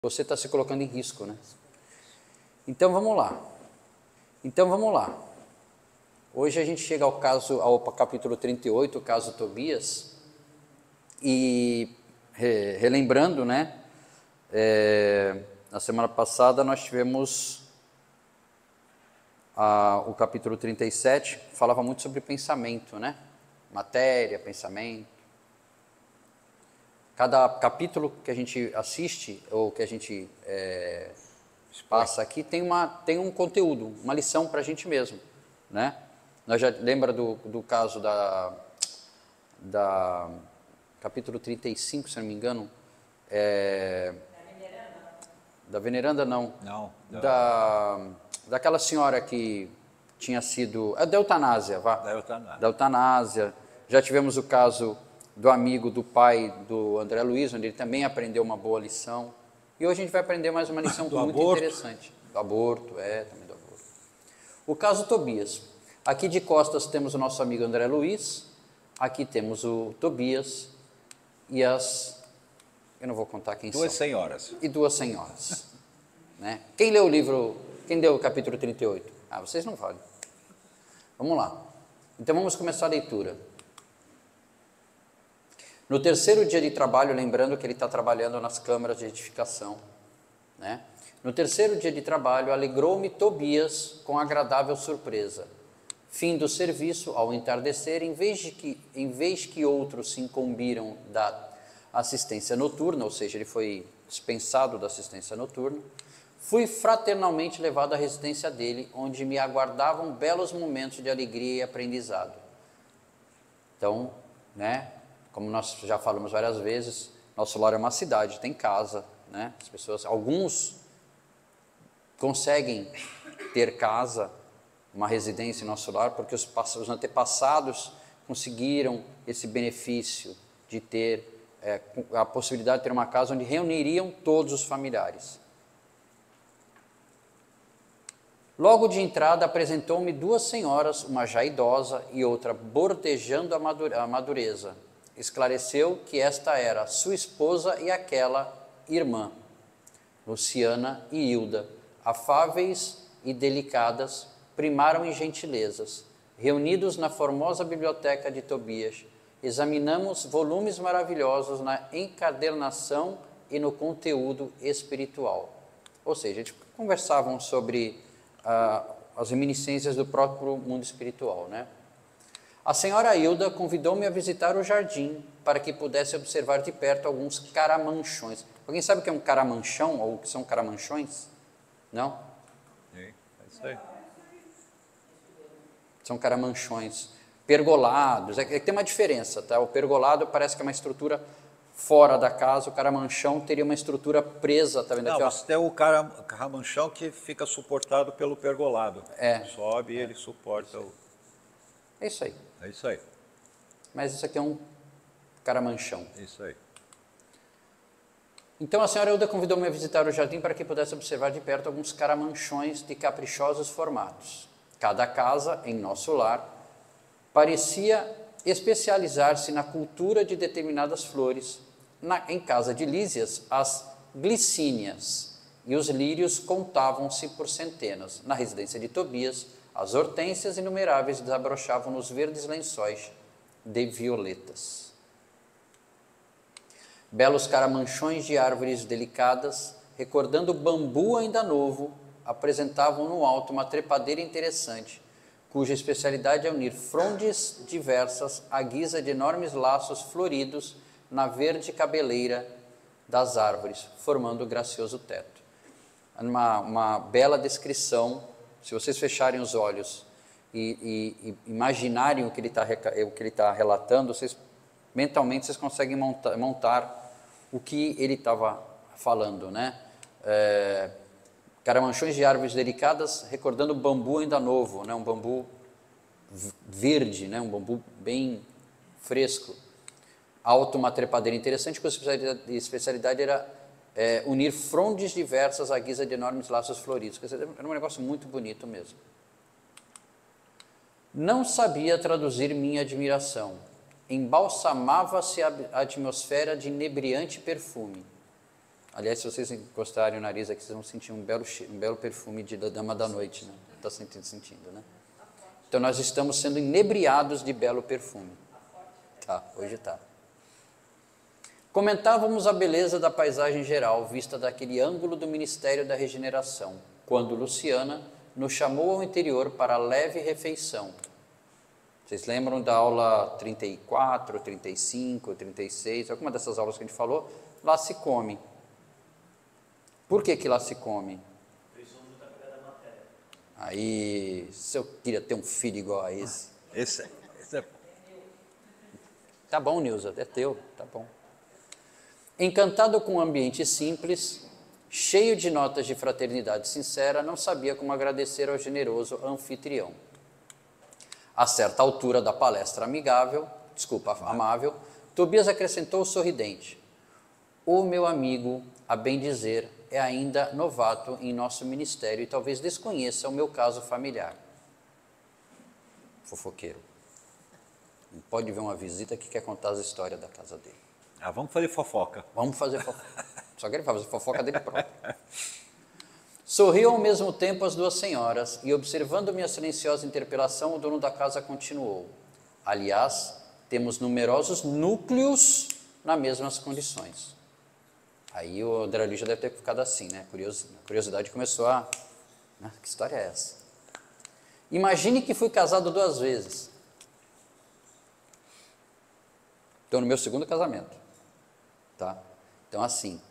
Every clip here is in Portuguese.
Você está se colocando em risco, né? Então vamos lá. Hoje a gente chega ao capítulo 38, o caso Tobias, e relembrando, né? Na semana passada nós tivemos o capítulo 37, falava muito sobre pensamento, né? Matéria, pensamento. Cada capítulo que a gente assiste, ou que a gente passa aqui, tem um conteúdo, uma lição para a gente mesmo, né? Nós já lembra do caso da capítulo 35, se não me engano, da veneranda não. Não. Daquela senhora que tinha sido... da eutanásia, vá. Da eutanásia. Já tivemos o caso do amigo do pai do André Luiz, onde ele também aprendeu uma boa lição. E hoje a gente vai aprender mais uma lição muito interessante. Do aborto, também do aborto. O caso Tobias. Aqui de costas temos o nosso amigo André Luiz, aqui temos o Tobias e eu não vou contar quem são. Duas senhoras. E duas senhoras. Né? Quem leu o livro, quem leu o capítulo 38? Vocês não valem. Vamos lá. Então vamos começar a leitura. No terceiro dia de trabalho, lembrando que ele está trabalhando nas câmaras de edificação, né? No terceiro dia de trabalho, alegrou-me Tobias com agradável surpresa. Fim do serviço, ao entardecer, em vez que outros se incumbiram da assistência noturna, ou seja, ele foi dispensado da assistência noturna, fui fraternalmente levado à residência dele, onde me aguardavam belos momentos de alegria e aprendizado. Então, né, como nós já falamos várias vezes, nosso lar é uma cidade, tem casa, né? As pessoas, alguns conseguem ter casa, uma residência em nosso lar, porque os antepassados conseguiram esse benefício de ter a possibilidade de ter uma casa onde reuniriam todos os familiares. Logo de entrada apresentou-me duas senhoras, uma já idosa e outra bordejando a madureza. Esclareceu que esta era sua esposa e aquela irmã, Luciana e Hilda, afáveis e delicadas, primaram em gentilezas. Reunidos na formosa biblioteca de Tobias, examinamos volumes maravilhosos na encadernação e no conteúdo espiritual. Ou seja, eles conversavam sobre as reminiscências do próprio mundo espiritual, né? A senhora Hilda convidou-me a visitar o jardim para que pudesse observar de perto alguns caramanchões. Alguém sabe o que é um caramanchão ou o que são caramanchões? Não? É isso aí. São caramanchões. Pergolados, tem uma diferença, tá? O pergolado parece que é uma estrutura fora da casa, o caramanchão teria uma estrutura presa, tá vendo aqui? Não, você tem o caramanchão que fica suportado pelo pergolado. Sobe e ele suporta o... É isso aí. É isso aí. Mas isso aqui é um caramanchão. Isso aí. Então a senhora Hilda convidou-me a visitar o jardim para que pudesse observar de perto alguns caramanchões de caprichosos formatos. Cada casa, em nosso lar, parecia especializar-se na cultura de determinadas flores. Em casa de Lísias, as glicínias e os lírios contavam-se por centenas. Na residência de Tobias, as hortênsias inumeráveis desabrochavam nos verdes lençóis de violetas. Belos caramanchões de árvores delicadas, recordando o bambu ainda novo, apresentavam no alto uma trepadeira interessante, cuja especialidade é unir frondes diversas à guisa de enormes laços floridos na verde cabeleira das árvores, formando o gracioso teto. Uma bela descrição. Se vocês fecharem os olhos e imaginarem o que ele está relatando, mentalmente vocês conseguem montar o que ele estava falando, né? Caramanchões de árvores delicadas, recordando o bambu ainda novo, né? Um bambu verde, né? Um bambu bem fresco. Alto, uma trepadeira interessante, cuja especialidade era unir frondes diversas à guisa de enormes laços floridos. Quer dizer, era um negócio muito bonito mesmo. Não sabia traduzir minha admiração. Embalsamava-se a atmosfera de inebriante perfume. Aliás, se vocês encostarem o nariz aqui, vocês vão sentir um belo perfume da Dama da Noite, né? Está sentindo, né? Então nós estamos sendo inebriados de belo perfume. Tá, hoje tá. Comentávamos a beleza da paisagem geral, vista daquele ângulo do Ministério da Regeneração, quando Luciana nos chamou ao interior para a leve refeição. Vocês lembram da aula 34, 35, 36, alguma dessas aulas que a gente falou? Lá se come. Por que lá se come? Aí, se eu queria ter um filho igual a esse. Esse é... Tá bom, Nilza, é teu, tá bom. Encantado com um ambiente simples, cheio de notas de fraternidade sincera, não sabia como agradecer ao generoso anfitrião. A certa altura da palestra amável, Tobias acrescentou sorridente: o meu amigo, a bem dizer, é ainda novato em nosso ministério e talvez desconheça o meu caso familiar. Fofoqueiro. Não pode ver uma visita que quer contar as histórias da casa dele. Vamos fazer fofoca. Vamos fazer fofoca. Só que ele fazer fofoca dele próprio. Sorriu ao mesmo tempo as duas senhoras e, observando minha silenciosa interpelação, o dono da casa continuou: aliás, temos numerosos núcleos nas mesmas condições. Aí o André Luiz já deve ter ficado assim, né? A curiosidade começou a... que história é essa? Imagine que fui casado 2 vezes. Estou no meu 2º casamento. Tá? Então, assim,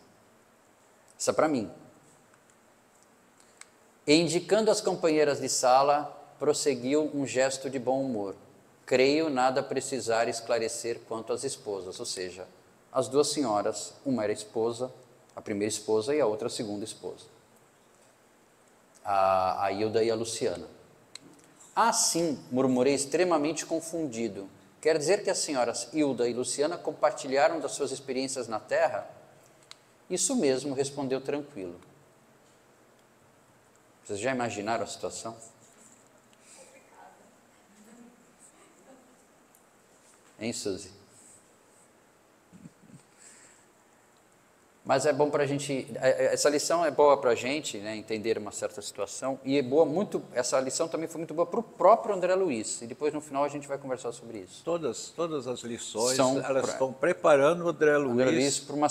isso é para mim. E indicando as companheiras de sala, prosseguiu um gesto de bom humor. Creio nada precisar esclarecer quanto às esposas, ou seja, as 2 senhoras, uma era esposa, a primeira esposa, e a outra a segunda esposa. A Hilda e a Luciana. Ah, sim, murmurei extremamente confundido. Quer dizer que as senhoras Hilda e Luciana compartilharam das suas experiências na Terra? Isso mesmo, respondeu tranquilo. Vocês já imaginaram a situação? Hein, Suzy? Mas é bom para a gente, essa lição é boa para a gente, né, entender uma certa situação, e é boa essa lição também foi muito boa para o próprio André Luiz, e depois no final a gente vai conversar sobre isso. Todas as lições, elas estão preparando o André Luiz para uma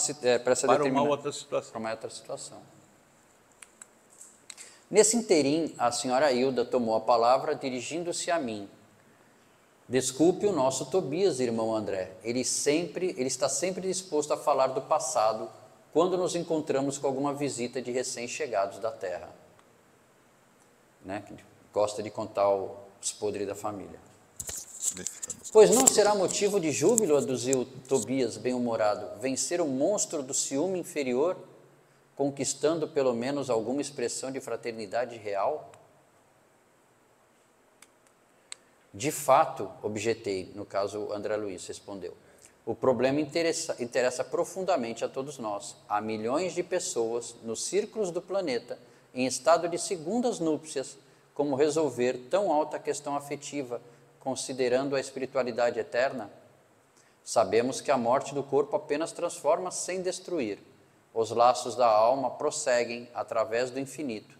outra situação. Para uma outra situação. Nesse interim, a senhora Hilda tomou a palavra, dirigindo-se a mim. Desculpe o nosso Tobias, irmão André, ele está sempre disposto a falar do passado, quando nos encontramos com alguma visita de recém-chegados da terra. Né? Gosta de contar os podres da família. Pois não será motivo de júbilo, aduziu Tobias bem-humorado, vencer o monstro do ciúme inferior, conquistando pelo menos alguma expressão de fraternidade real? De fato, objetei, no caso André Luiz respondeu, o problema interessa profundamente a todos nós. Há milhões de pessoas nos círculos do planeta em estado de segundas núpcias, como resolver tão alta questão afetiva, considerando a espiritualidade eterna? Sabemos que a morte do corpo apenas transforma sem destruir. Os laços da alma prosseguem através do infinito.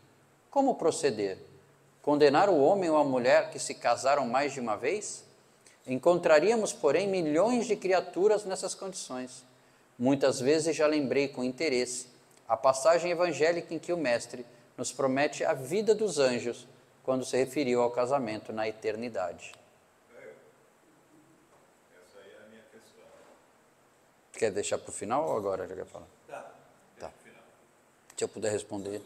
Como proceder? Condenar o homem ou a mulher que se casaram mais de uma vez? Encontraríamos, porém, milhões de criaturas nessas condições. Muitas vezes já lembrei com interesse a passagem evangélica em que o Mestre nos promete a vida dos anjos quando se referiu ao casamento na eternidade. Essa aí é a minha questão. Quer deixar para o final ou agora já quer falar? Tá. Se eu puder responder.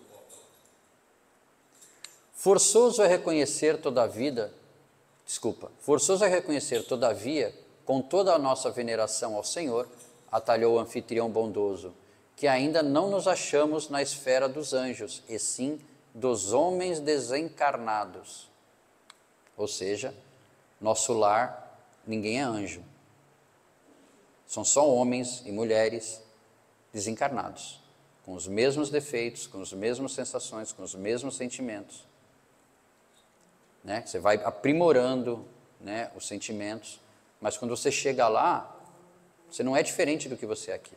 Forçoso é reconhecer, todavia, com toda a nossa veneração ao Senhor, atalhou o anfitrião bondoso, que ainda não nos achamos na esfera dos anjos, e sim dos homens desencarnados. Ou seja, nosso lar, ninguém é anjo. São só homens e mulheres desencarnados, com os mesmos defeitos, com as mesmas sensações, com os mesmos sentimentos. Né? Você vai aprimorando, né, os sentimentos, mas quando você chega lá, você não é diferente do que você é aqui.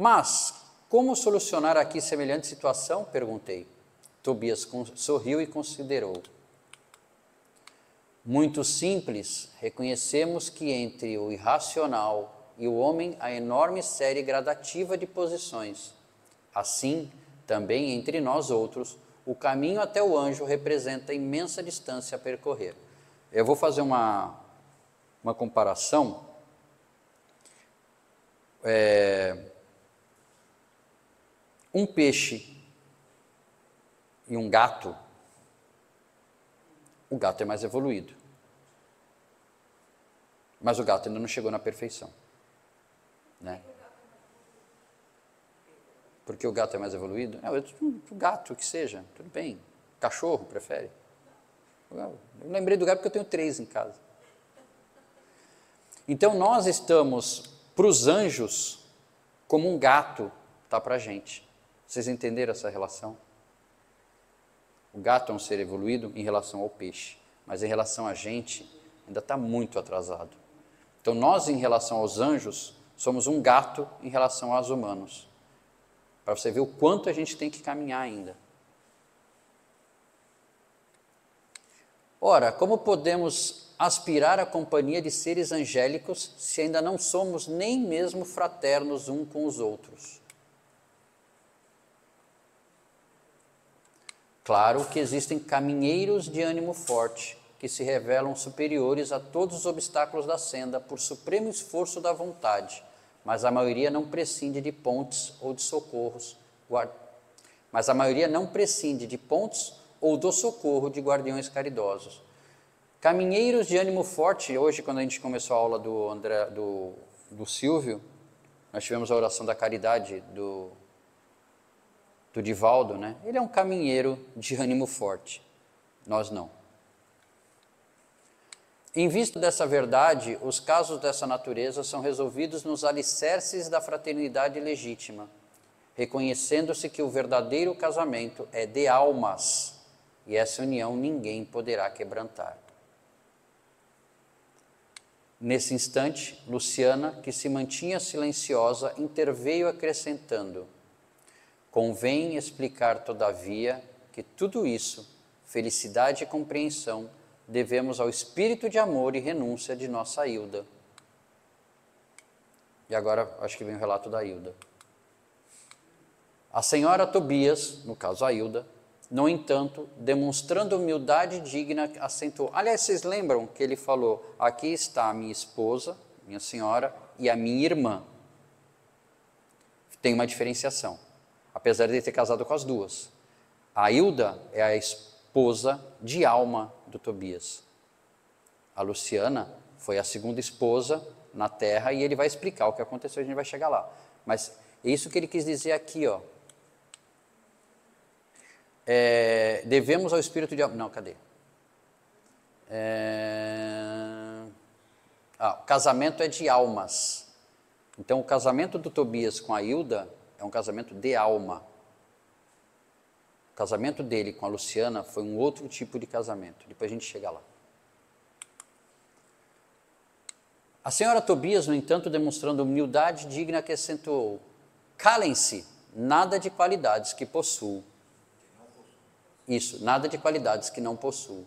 Mas, como solucionar aqui semelhante situação? Perguntei. Tobias sorriu e considerou. Muito simples, reconhecemos que entre o irracional e o homem há enorme série gradativa de posições. Assim, também entre nós outros, o caminho até o anjo representa imensa distância a percorrer. Eu vou fazer uma comparação. Um peixe e um gato, o gato é mais evoluído. Mas o gato ainda não chegou na perfeição. Né? Porque o gato é mais evoluído? O gato, que seja, tudo bem. Cachorro, prefere? Eu lembrei do gato porque eu tenho 3 em casa. Então nós estamos, para os anjos, como um gato está para a gente. Vocês entenderam essa relação? O gato é um ser evoluído em relação ao peixe, mas em relação a gente, ainda está muito atrasado. Então nós, em relação aos anjos, somos um gato em relação aos humanos. Para você ver o quanto a gente tem que caminhar ainda. Ora, como podemos aspirar à companhia de seres angélicos se ainda não somos nem mesmo fraternos uns com os outros? Claro que existem caminheiros de ânimo forte que se revelam superiores a todos os obstáculos da senda por supremo esforço da vontade, mas a maioria não prescinde de pontes ou de socorros. Ou do socorro de guardiões caridosos. Caminheiros de ânimo forte, hoje quando a gente começou a aula do Silvio, nós tivemos a oração da caridade do Divaldo, né? Ele é um caminheiro de ânimo forte, nós não. Em vista dessa verdade, os casos dessa natureza são resolvidos nos alicerces da fraternidade legítima, reconhecendo-se que o verdadeiro casamento é de almas, e essa união ninguém poderá quebrantar. Nesse instante, Luciana, que se mantinha silenciosa, interveio acrescentando: convém explicar, todavia, que tudo isso, felicidade e compreensão, devemos ao espírito de amor e renúncia de nossa Hilda. E agora, acho que vem o relato da Hilda. A senhora Tobias, no caso a Hilda, no entanto, demonstrando humildade digna, acentuou. Aliás, vocês lembram que ele falou, aqui está a minha esposa, minha senhora, e a minha irmã. Tem uma diferenciação, apesar de ele ter casado com as duas. A Hilda é a esposa de alma do Tobias. A Luciana foi a segunda esposa na terra e ele vai explicar o que aconteceu, a gente vai chegar lá. Mas é isso que ele quis dizer aqui, ó. Devemos ao espírito de... Não, cadê? O casamento é de almas. Então, o casamento do Tobias com a Hilda é um casamento de alma. O casamento dele com a Luciana foi um outro tipo de casamento. Depois a gente chega lá. A senhora Tobias, no entanto, demonstrando humildade digna, acrescentou: calem-se, nada de qualidades que possuo. Isso, nada de qualidades que não possuo.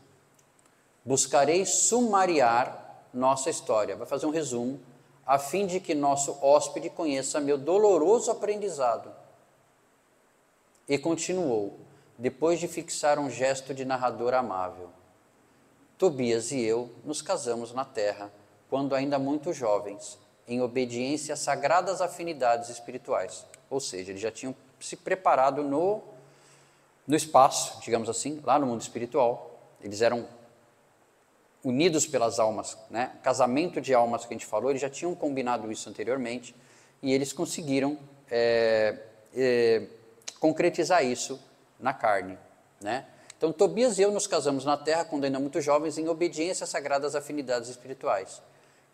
Buscarei sumariar nossa história. Vai fazer um resumo, a fim de que nosso hóspede conheça meu doloroso aprendizado. E continuou, depois de fixar um gesto de narrador amável: Tobias e eu nos casamos na terra, quando ainda muito jovens, em obediência a sagradas afinidades espirituais. Ou seja, eles já tinham se preparado no espaço, digamos assim, lá no mundo espiritual. Eles eram unidos pelas almas, né? Casamento de almas que a gente falou, eles já tinham combinado isso anteriormente, e eles conseguiram concretizar isso na carne, né? Então, Tobias e eu nos casamos na terra, quando ainda muito jovens, em obediência às sagradas afinidades espirituais.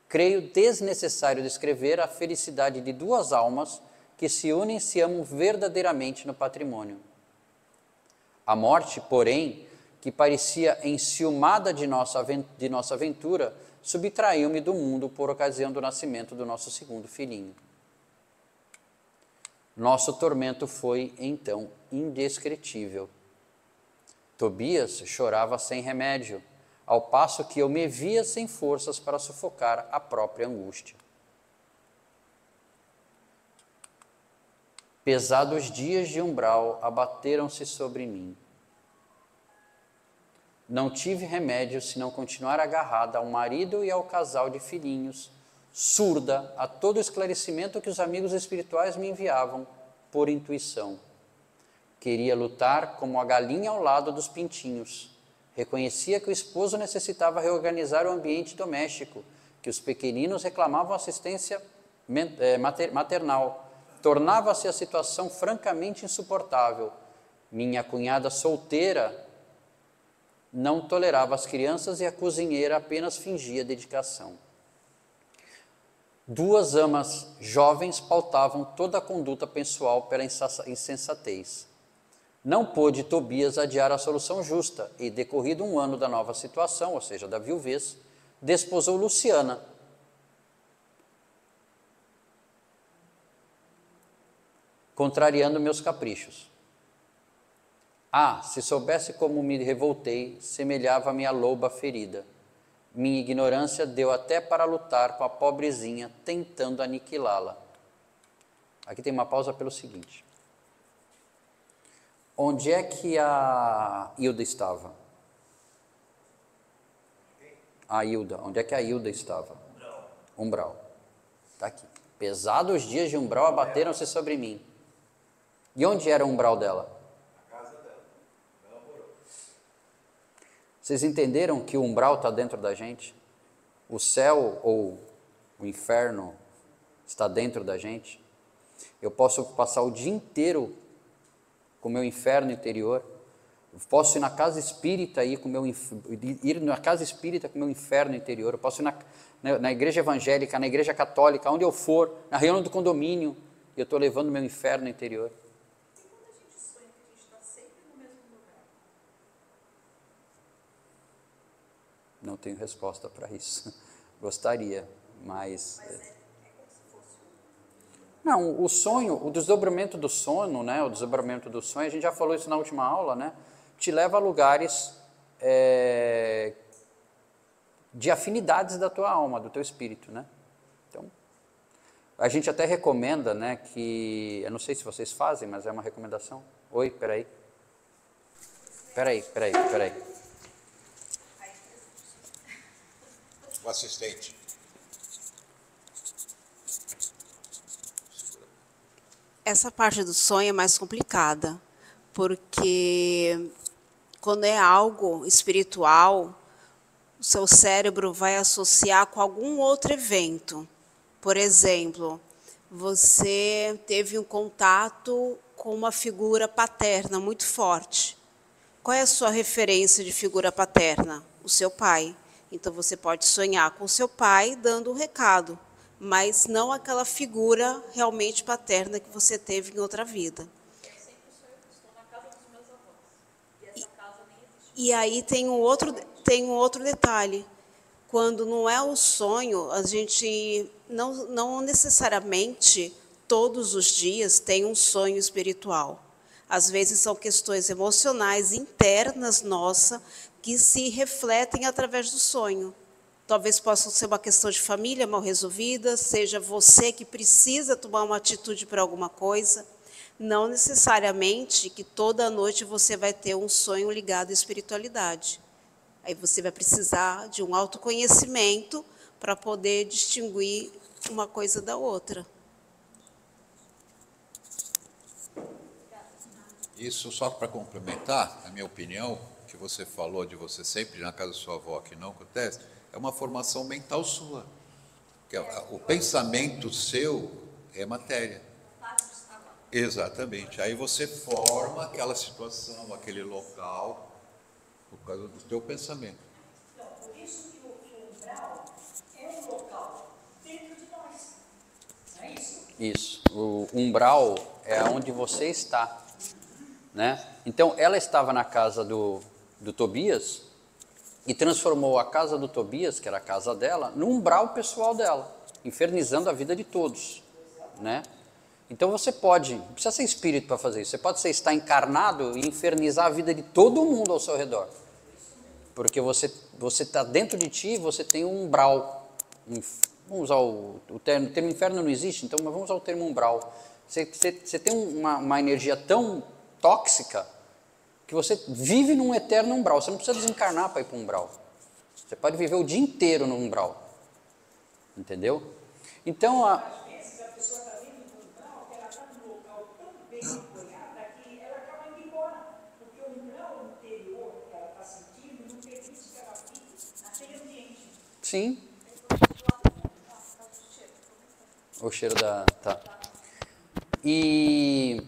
Creio desnecessário descrever a felicidade de duas almas que se unem e se amam verdadeiramente no patrimônio. A morte, porém, que parecia enciumada de nossa aventura, subtraiu-me do mundo por ocasião do nascimento do nosso segundo filhinho. Nosso tormento foi, então, indescritível. Tobias chorava sem remédio, ao passo que eu me via sem forças para sufocar a própria angústia. Pesados dias de umbral abateram-se sobre mim. Não tive remédio senão continuar agarrada ao marido e ao casal de filhinhos, surda a todo o esclarecimento que os amigos espirituais me enviavam por intuição. Queria lutar como a galinha ao lado dos pintinhos. Reconhecia que o esposo necessitava reorganizar o ambiente doméstico, que os pequeninos reclamavam assistência maternal. Tornava-se a situação francamente insuportável. Minha cunhada solteira não tolerava as crianças e a cozinheira apenas fingia dedicação. 2 amas jovens pautavam toda a conduta pessoal pela insensatez. Não pôde Tobias adiar a solução justa e, decorrido 1 ano da nova situação, ou seja, da viuvez, desposou Luciana. Contrariando meus caprichos. Se soubesse como me revoltei, semelhava-me a loba ferida. Minha ignorância deu até para lutar com a pobrezinha, tentando aniquilá-la. Aqui tem uma pausa pelo seguinte. Onde é que a Hilda estava? A Hilda. Onde é que a Hilda estava? Umbral. Está aqui. Pesados dias de umbral abateram-se sobre mim. E onde era o umbral dela? Vocês entenderam que o umbral está dentro da gente? O céu ou o inferno está dentro da gente? Eu posso passar o dia inteiro com o meu inferno interior. Eu posso ir na casa espírita ir na casa espírita com o meu inferno interior. Eu posso ir na igreja evangélica, na igreja católica, onde eu for, na reunião do condomínio, e eu estou levando o meu inferno interior. Não tenho resposta para isso. Gostaria, mas... como se fosse... Não, o sonho, o desdobramento do sono, né? O desdobramento do sonho, a gente já falou isso na última aula, né? Te leva a lugares de afinidades da tua alma, do teu espírito, né? Então, a gente até recomenda, né? Que, eu não sei se vocês fazem, mas é uma recomendação. Oi, peraí. O assistente. Essa parte do sonho é mais complicada, porque quando é algo espiritual, o seu cérebro vai associar com algum outro evento. Por exemplo, você teve um contato com uma figura paterna muito forte. Qual é a sua referência de figura paterna? O seu pai. Então, você pode sonhar com seu pai dando um recado, mas não aquela figura realmente paterna que você teve em outra vida. Eu sempre sonho que estou na casa dos meus avós. E essa casa nem existe. E aí tem um outro detalhe. Quando não é o sonho, a gente não necessariamente todos os dias tem um sonho espiritual. Às vezes são questões emocionais internas nossas que se refletem através do sonho. Talvez possa ser uma questão de família mal resolvida, seja você que precisa tomar uma atitude para alguma coisa. Não necessariamente que toda noite você vai ter um sonho ligado à espiritualidade. Aí você vai precisar de um autoconhecimento para poder distinguir uma coisa da outra. Isso, só para complementar, na minha opinião, que você falou de você sempre ir na casa da sua avó, que não acontece, é uma formação mental sua. O pensamento seu é matéria. Exatamente. Aí você forma aquela situação, aquele local, por causa do teu pensamento. Então, por isso que o umbral é um local dentro de nós. Não é isso? Isso. O umbral é onde você está, né? Então, ela estava na casa do Tobias e transformou a casa do Tobias, que era a casa dela, no umbral pessoal dela, infernizando a vida de todos, né? Então você pode, não precisa ser espírito para fazer isso, você pode estar encarnado e infernizar a vida de todo mundo ao seu redor. Porque você está dentro de ti, você tem um umbral. Vamos usar o termo inferno não existe, então mas vamos usar o termo umbral. Você tem uma energia tão tóxica que você vive num eterno umbral. Você não precisa desencarnar para ir para o umbral. Você pode viver o dia inteiro no umbral. Entendeu? Então, Às vezes a pessoa está dentro do umbral, que ela está num local tão bem apoiada que ela acaba indo embora. Porque o umbral interior que ela está sentindo não permite que ela fique naquele ambiente. sim. O cheiro da... Tá. E...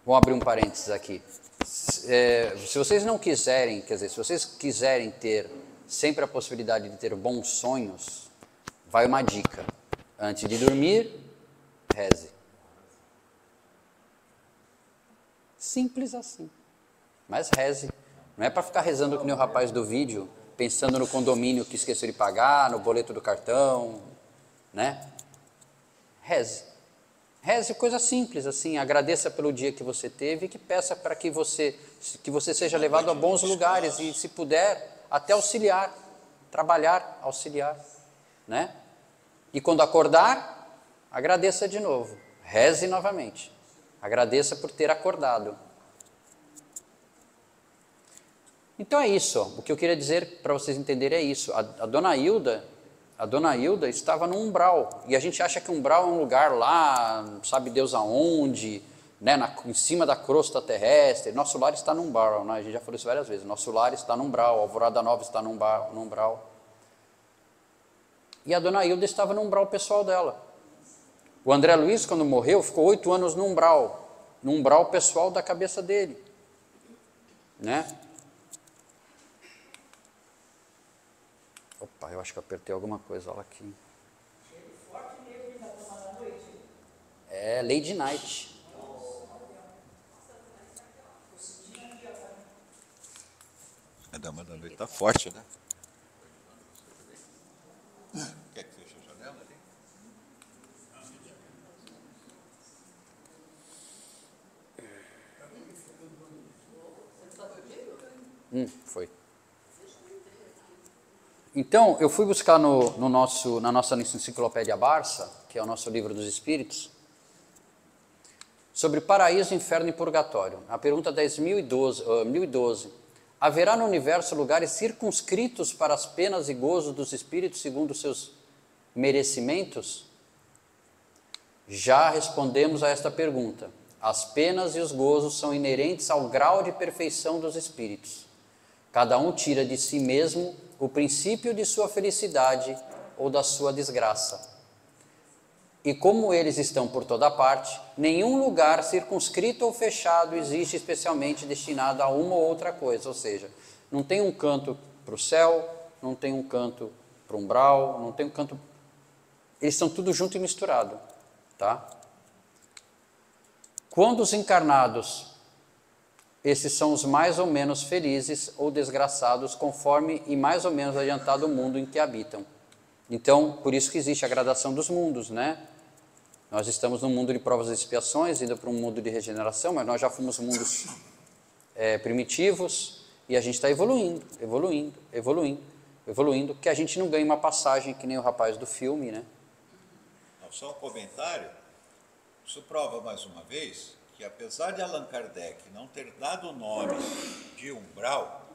Vou abrir um parênteses aqui. Se vocês não quiserem, quer dizer, se vocês quiserem ter sempre a possibilidade de ter bons sonhos, vai uma dica. Antes de dormir, reze. Simples assim. Mas reze. Não é para ficar rezando que nem o rapaz do vídeo, pensando no condomínio que esqueceu de pagar, no boleto do cartão, né? Reze. Reze coisa simples, assim, agradeça pelo dia que você teve e que peça para que você seja levado a bons lugares e, se puder, até auxiliar, trabalhar, auxiliar, né? E quando acordar, agradeça de novo, reze novamente, agradeça por ter acordado. Então é isso, o que eu queria dizer para vocês entenderem é isso. A dona Hilda estava no umbral, e a gente acha que o umbral é um lugar lá, sabe Deus aonde, né, em cima da crosta terrestre. Nosso lar está no umbral, né? A gente já falou isso várias vezes, nosso lar está no umbral, Alvorada Nova está no umbral. E a dona Hilda estava no umbral pessoal dela. O André Luiz, quando morreu, ficou 8 anos no umbral pessoal da cabeça dele, né? Opa, eu acho que eu apertei alguma coisa, olha aqui. É Lady Night. A dama da noite está forte, né? Quer que feche a janela ali? Foi. Então, eu fui buscar na nossa enciclopédia Barça, que é o nosso livro dos Espíritos, sobre paraíso, inferno e purgatório. A pergunta 1012. Haverá no universo lugares circunscritos para as penas e gozos dos espíritos segundo seus merecimentos? Já respondemos a esta pergunta. As penas e os gozos são inerentes ao grau de perfeição dos espíritos. Cada um tira de si mesmo o princípio de sua felicidade ou da sua desgraça. E como eles estão por toda parte, nenhum lugar circunscrito ou fechado existe especialmente destinado a uma ou outra coisa. Ou seja, não tem um canto para o céu, não tem um canto para o umbral, não tem um canto... Eles estão tudo junto e misturado, tá? Quando os encarnados, esses são os mais ou menos felizes ou desgraçados, conforme e mais ou menos adiantado o mundo em que habitam. Então, por isso que existe a gradação dos mundos, né? Nós estamos num mundo de provas e expiações, indo para um mundo de regeneração, mas nós já fomos mundos primitivos e a gente está evoluindo, que a gente não ganha uma passagem que nem o rapaz do filme, né? Só um comentário. Isso prova mais uma vez que, apesar de Allan Kardec não ter dado o nome de umbral,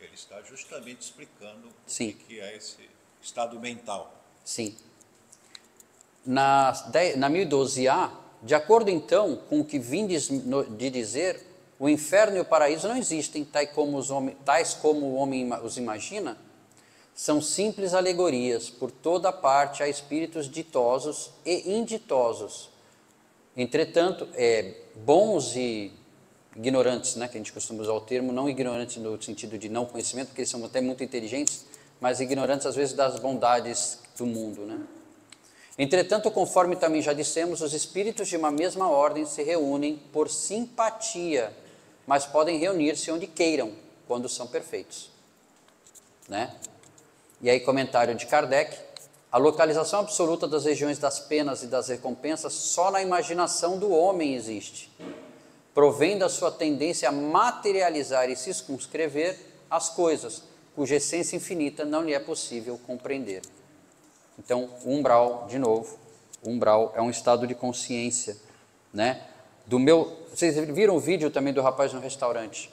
ele está justamente explicando o que é esse estado mental. Sim. Na 1012A, de acordo então com o que vim de dizer, o inferno e o paraíso não existem, tais como o homem os imagina, são simples alegorias, por toda parte há espíritos ditosos e inditosos. Entretanto, bons e ignorantes, né, que a gente costuma usar o termo, não ignorantes no sentido de não conhecimento, porque eles são até muito inteligentes, mas ignorantes às vezes das bondades do mundo, né? Entretanto, conforme também já dissemos, os espíritos de uma mesma ordem se reúnem por simpatia, mas podem reunir-se onde queiram, quando são perfeitos, né? E aí, comentário de Kardec: A localização absoluta das regiões das penas e das recompensas só na imaginação do homem existe, provém da sua tendência a materializar e circunscrever as coisas, cuja essência infinita não lhe é possível compreender. Então, o umbral, de novo, o umbral é um estado de consciência, né? Vocês viram o vídeo também do rapaz no restaurante?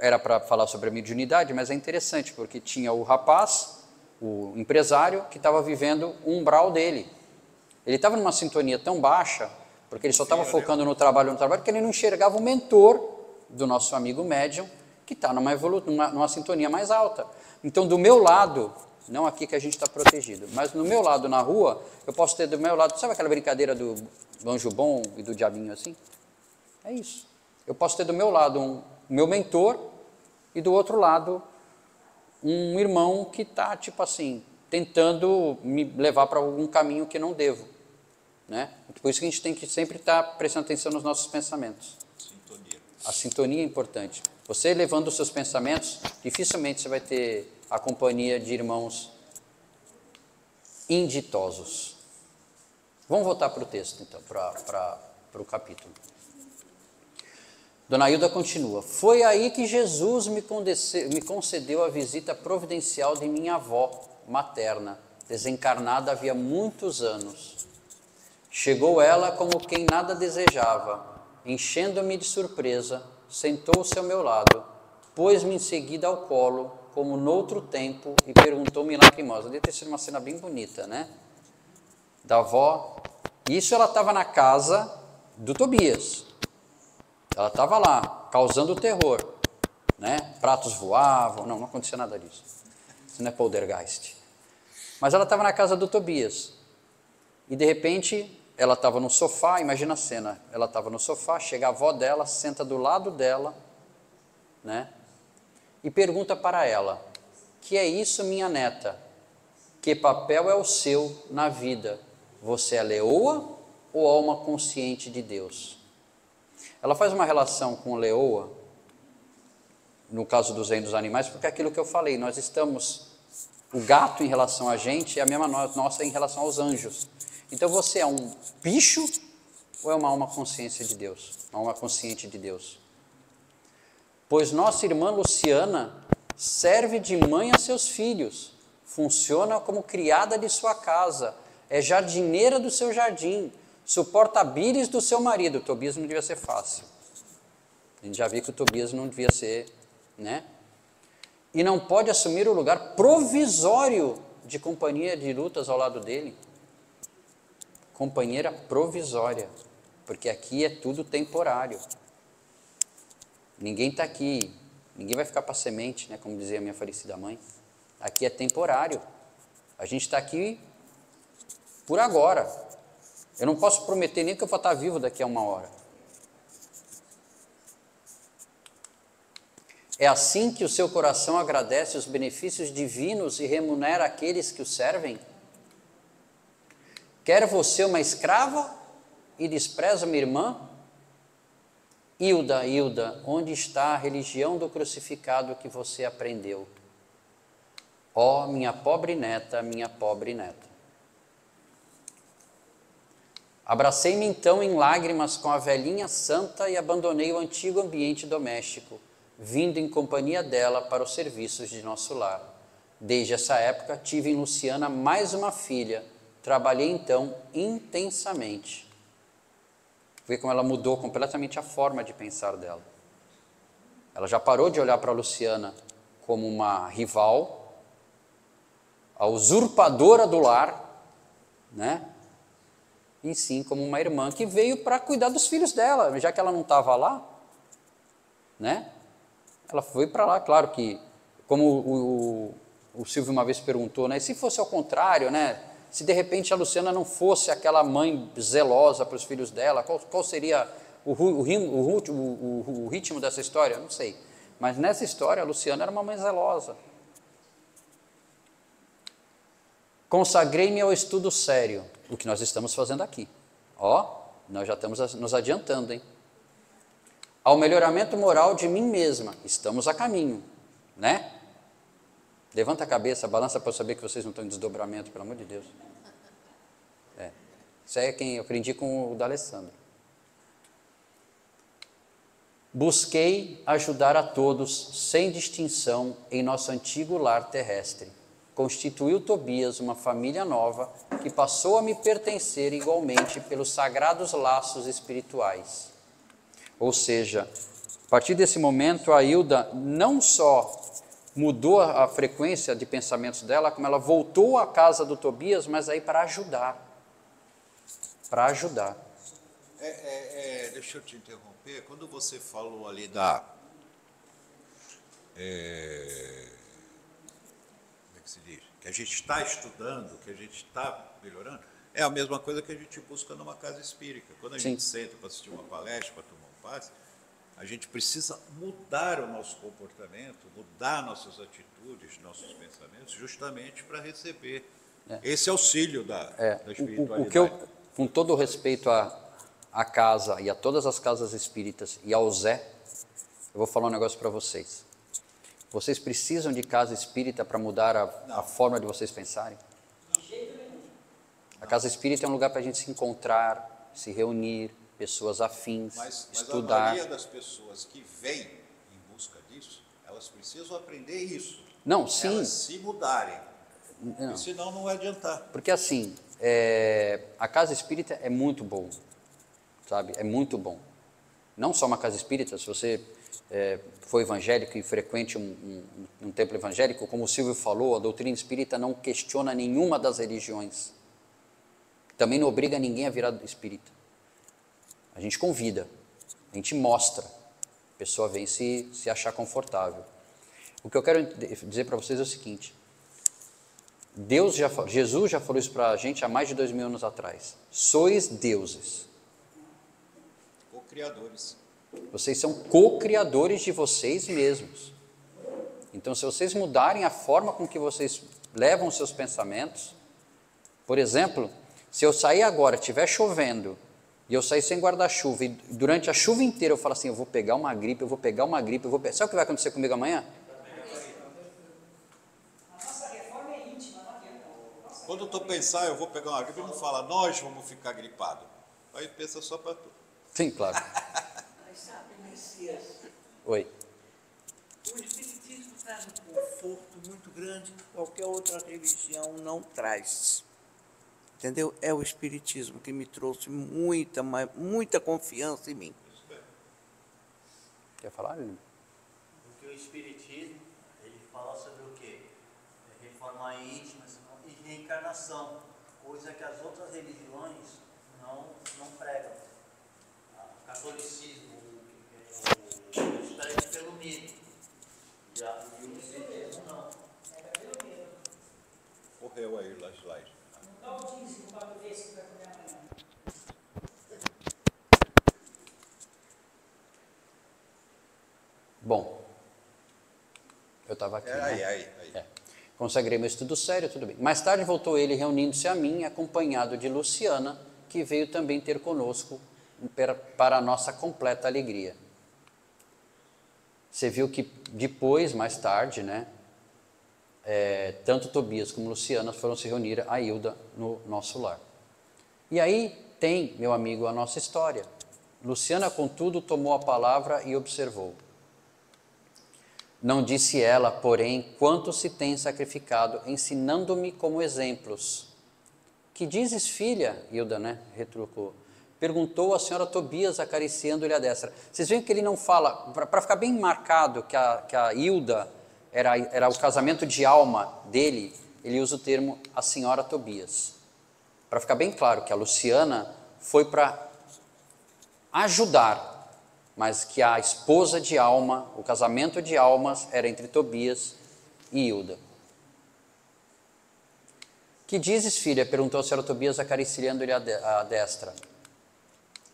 Era para falar sobre a mediunidade, mas é interessante, porque tinha o rapaz, o empresário, que estava vivendo o umbral dele. Ele estava numa sintonia tão baixa, porque ele só estava focando no trabalho, que ele não enxergava o mentor do nosso amigo médium, que está numa sintonia mais alta. Então, do meu lado, não aqui que a gente está protegido, mas no meu lado, na rua, eu posso ter do meu lado, sabe aquela brincadeira do anjo bom e do diabinho assim? É isso. Eu posso ter do meu lado o meu mentor e do outro lado um irmão que está, tipo assim, tentando me levar para algum caminho que não devo. Né? Por isso que a gente tem que sempre estar prestando atenção nos nossos pensamentos. Sintonia. A sintonia é importante. Você levando os seus pensamentos, dificilmente você vai ter a companhia de irmãos inditosos. Vamos voltar para o texto, então, para o capítulo. Dona Hilda continua. Foi aí que Jesus me concedeu a visita providencial de minha avó materna, desencarnada havia muitos anos. Chegou ela como quem nada desejava, enchendo-me de surpresa, sentou-se ao meu lado, pôs-me em seguida ao colo, como noutro tempo, e perguntou-me lacrimosa. Deve ter sido uma cena bem bonita, né? Da avó. Isso ela estava na casa do Tobias. Ela estava lá, causando terror, né? Pratos voavam, não acontecia nada disso. Isso não é poltergeist. Mas ela estava na casa do Tobias. E de repente, ela estava no sofá, imagina a cena. Ela estava no sofá, chega a avó dela, senta do lado dela, né? E pergunta para ela: que é isso, minha neta? Que papel é o seu na vida? Você é leoa ou alma consciente de Deus? Ela faz uma relação com leoa, no caso dos reinos dos animais, porque é aquilo que eu falei, nós estamos, o gato em relação a gente é a mesma nossa em relação aos anjos. Então você é um bicho ou é uma alma consciência de Deus? Uma alma consciente de Deus? Pois nossa irmã Luciana serve de mãe a seus filhos, funciona como criada de sua casa, é jardineira do seu jardim, suporta a bires do seu marido. O Tobias não devia ser fácil. A gente já viu que o Tobias não devia ser, né? E não pode assumir o lugar provisório de companhia de lutas ao lado dele. Companheira provisória, porque aqui é tudo temporário. Ninguém está aqui, ninguém vai ficar para semente, né, como dizia a minha falecida mãe. Aqui é temporário. A gente está aqui por agora. Eu não posso prometer nem que eu vou estar vivo daqui a 1 hora. É assim que o seu coração agradece os benefícios divinos e remunera aqueles que o servem? Quer você uma escrava e despreza uma irmã? Hilda, Hilda, onde está a religião do crucificado que você aprendeu? Ó, minha pobre neta, minha pobre neta. Abracei-me então em lágrimas com a velhinha santa e abandonei o antigo ambiente doméstico, vindo em companhia dela para os serviços de nosso lar. Desde essa época tive em Luciana mais uma filha, trabalhei então intensamente. Vê como ela mudou completamente a forma de pensar dela. Ela já parou de olhar para a Luciana como uma rival, a usurpadora do lar, né? E sim como uma irmã que veio para cuidar dos filhos dela, já que ela não estava lá, né? Ela foi para lá, claro que, como o Silvio uma vez perguntou, né? E se fosse ao contrário, né? Se de repente a Luciana não fosse aquela mãe zelosa para os filhos dela, qual seria o ritmo dessa história? Não sei. Mas nessa história a Luciana era uma mãe zelosa. Consagrei-me ao estudo sério, o que nós estamos fazendo aqui. Ó, nós já estamos nos adiantando, hein? Ao melhoramento moral de mim mesma, estamos a caminho, né? Levanta a cabeça, balança para eu saber que vocês não estão em desdobramento, pelo amor de Deus. Isso aí é quem eu aprendi com o D'Alessandro. Busquei ajudar a todos, sem distinção, em nosso antigo lar terrestre. Constituiu Tobias uma família nova que passou a me pertencer igualmente pelos sagrados laços espirituais. Ou seja, a partir desse momento, a Hilda não só mudou a frequência de pensamentos dela, como ela voltou à casa do Tobias, mas aí para ajudar. Para ajudar. Deixa eu te interromper. Quando você falou ali da... como é que se diz? Que a gente está estudando, que a gente está melhorando, é a mesma coisa que a gente busca numa casa espírita. Quando a gente senta para assistir uma palestra, para tomar um passe, a gente precisa mudar o nosso comportamento, mudar nossas atitudes, nossos pensamentos, justamente para receber esse auxílio da espiritualidade. O que eu, com todo o respeito à casa e a todas as casas espíritas e ao Zé, eu vou falar um negócio para vocês. Vocês precisam de casa espírita para mudar a forma de vocês pensarem? A casa espírita é um lugar para a gente se encontrar, se reunir, pessoas afins, estudar. A maioria das pessoas que vêm em busca disso, elas precisam aprender isso. Não, sim. Elas se mudarem. Não. Senão não vai adiantar. Porque assim, a casa espírita é muito bom, sabe? É muito bom. Não só uma casa espírita, se você for evangélico e frequente um templo evangélico, como o Silvio falou, a doutrina espírita não questiona nenhuma das religiões. Também não obriga ninguém a virar espírita. A gente convida, a gente mostra, a pessoa vem se achar confortável. O que eu quero dizer para vocês é o seguinte: Jesus já falou isso para a gente há mais de 2000 anos atrás. Sois deuses. Co-criadores. Vocês são co-criadores de vocês mesmos. Então, se vocês mudarem a forma com que vocês levam os seus pensamentos, por exemplo, se eu sair agora, estiver chovendo, e eu sair sem guarda-chuva, e durante a chuva inteira eu falo assim, eu vou pegar uma gripe, sabe o que vai acontecer comigo amanhã? A nossa reforma é íntima, não adianta. Quando tu pensar, eu vou pegar uma gripe, não fala, nós vamos ficar gripados. Aí pensa só para tu. Sim, claro. Mas sabe, Messias, Oi. o Espiritismo traz um conforto muito grande que qualquer outra religião não traz. Entendeu? É o Espiritismo que me trouxe muita confiança em mim. Quer falar, Lili? Porque o Espiritismo, ele fala sobre o quê? Reforma íntima e reencarnação, coisa que as outras religiões não pregam. O catolicismo, eles pregam pelo mito, e o Espiritismo não. Correu aí lá slide. Dá o dízimo para ver se vai comer amanhã. Bom, eu estava aqui, né? Aí. Consagrei meu estudo sério, tudo bem. Mais tarde voltou ele reunindo-se a mim, acompanhado de Luciana, que veio também ter conosco para a nossa completa alegria. Você viu que depois, mais tarde, né, tanto Tobias como Luciana foram se reunir a Hilda no nosso lar. E aí tem, meu amigo, a nossa história. Luciana, contudo, tomou a palavra e observou. Não disse ela, porém, quanto se tem sacrificado, ensinando-me como exemplos. Que dizes, filha? Hilda, né? Retrucou. Perguntou a senhora Tobias, acariciando-lhe a destra. Vocês veem que ele não fala, para ficar bem marcado que a Hilda era o casamento de alma dele, ele usa o termo a senhora Tobias. Para ficar bem claro que a Luciana foi para ajudar, mas que a esposa de alma, o casamento de almas era entre Tobias e Hilda. Que dizes, filha? Perguntou a senhora Tobias, acariciando-lhe a destra.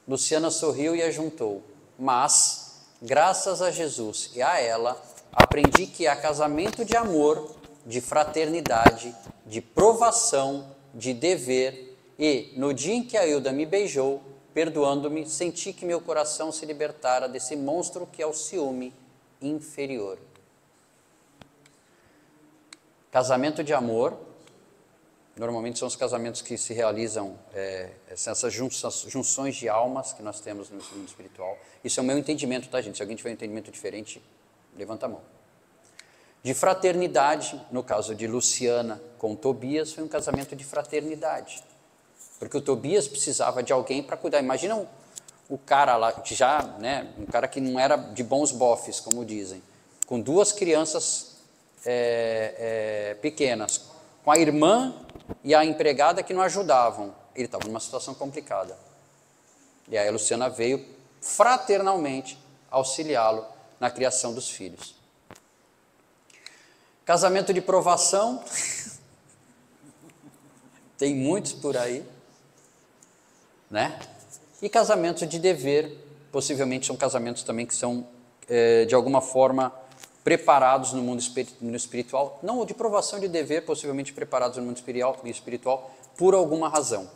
Luciana sorriu e ajuntou. Mas, graças a Jesus e a ela, aprendi que há casamento de amor, de fraternidade, de provação, de dever, e, no dia em que a Hilda me beijou, perdoando-me, senti que meu coração se libertara desse monstro que é o ciúme inferior. Casamento de amor, normalmente são os casamentos que se realizam, são essas junções de almas que nós temos no mundo espiritual. Isso é o meu entendimento, tá, gente? Se alguém tiver um entendimento diferente, levanta a mão. De fraternidade, no caso de Luciana com Tobias, foi um casamento de fraternidade. Porque o Tobias precisava de alguém para cuidar. Imagina o cara lá, já, né, um cara que não era de bons bofes, como dizem, com duas crianças pequenas, com a irmã e a empregada que não ajudavam. Ele estava numa situação complicada. E aí a Luciana veio fraternalmente auxiliá-lo na criação dos filhos. Casamento de provação, tem muitos por aí, né? E casamento de dever, possivelmente são casamentos também que são, de alguma forma, preparados no mundo espiritual, não de provação de dever, possivelmente preparados no mundo espiritual por alguma razão,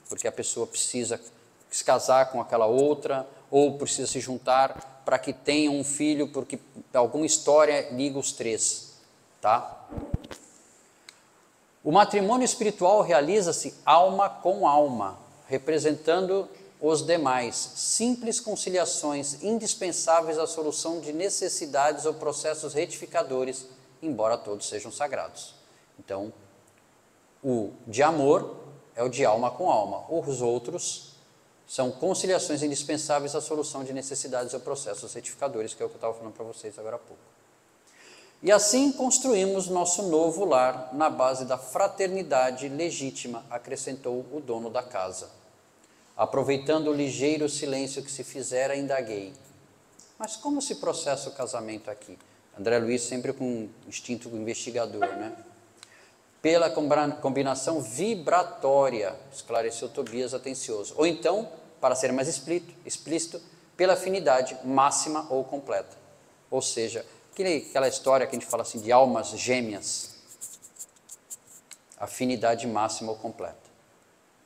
porque a pessoa precisa se casar com aquela outra, ou precisa se juntar para que tenha um filho, porque alguma história liga os três, tá? O matrimônio espiritual realiza-se alma com alma, representando os demais, simples conciliações indispensáveis à solução de necessidades ou processos retificadores, embora todos sejam sagrados. Então, o de amor é o de alma com alma, os outros são conciliações indispensáveis à solução de necessidades ou processos retificadores, que é o que eu estava falando para vocês agora há pouco. E assim construímos nosso novo lar na base da fraternidade legítima, acrescentou o dono da casa. Aproveitando o ligeiro silêncio que se fizera, indaguei. Mas como se processa o casamento aqui? André Luiz sempre com instinto investigador, né? Pela combinação vibratória, esclareceu Tobias atencioso. Ou então, para ser mais explícito, pela afinidade máxima ou completa. Ou seja, aquela história que a gente fala assim de almas gêmeas, afinidade máxima ou completa.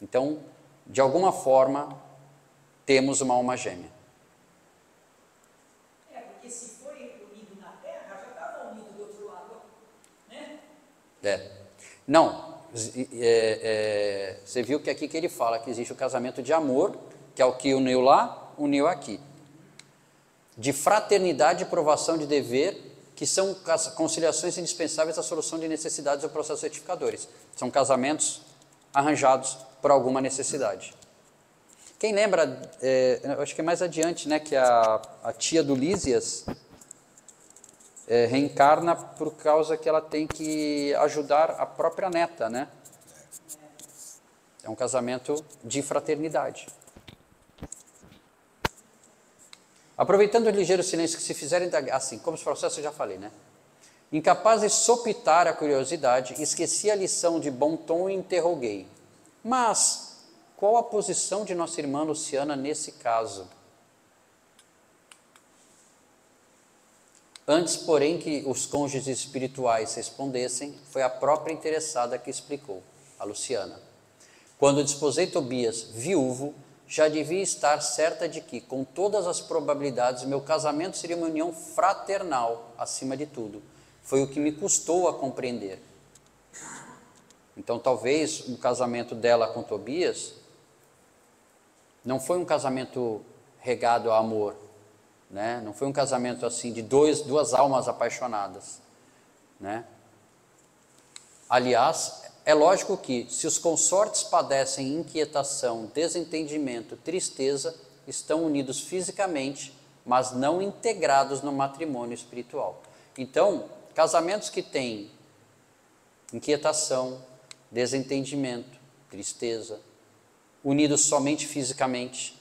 Então, de alguma forma, temos uma alma gêmea. Porque se foi unido na terra, já estava unido do outro lado, né? Não, você viu que aqui que ele fala que existe o casamento de amor, que é o que uniu lá, uniu aqui. De fraternidade e provação de dever, que são conciliações indispensáveis à solução de necessidades ou processos retificadores. São casamentos arranjados por alguma necessidade. Quem lembra, eu acho que é mais adiante, né, que a tia do Lísias reencarna por causa que ela tem que ajudar a própria neta, né? É um casamento de fraternidade. Aproveitando o ligeiro silêncio que se fizerem, assim, como os processos eu já falei, né? Incapaz de sopitar a curiosidade, esqueci a lição de bom tom e interroguei. Mas, qual a posição de nossa irmã Luciana nesse caso? Antes, porém, que os cônjuges espirituais respondessem, foi a própria interessada que explicou, a Luciana. Quando desposei Tobias viúvo, já devia estar certa de que, com todas as probabilidades, meu casamento seria uma união fraternal, acima de tudo. Foi o que me custou a compreender. Então, talvez o casamento dela com Tobias não foi um casamento regado a amor, né? Não foi um casamento assim de duas almas apaixonadas, né? Aliás, é lógico que, se os consortes padecem inquietação, desentendimento, tristeza, estão unidos fisicamente, mas não integrados no matrimônio espiritual. Então, casamentos que têm inquietação, desentendimento, tristeza, unidos somente fisicamente,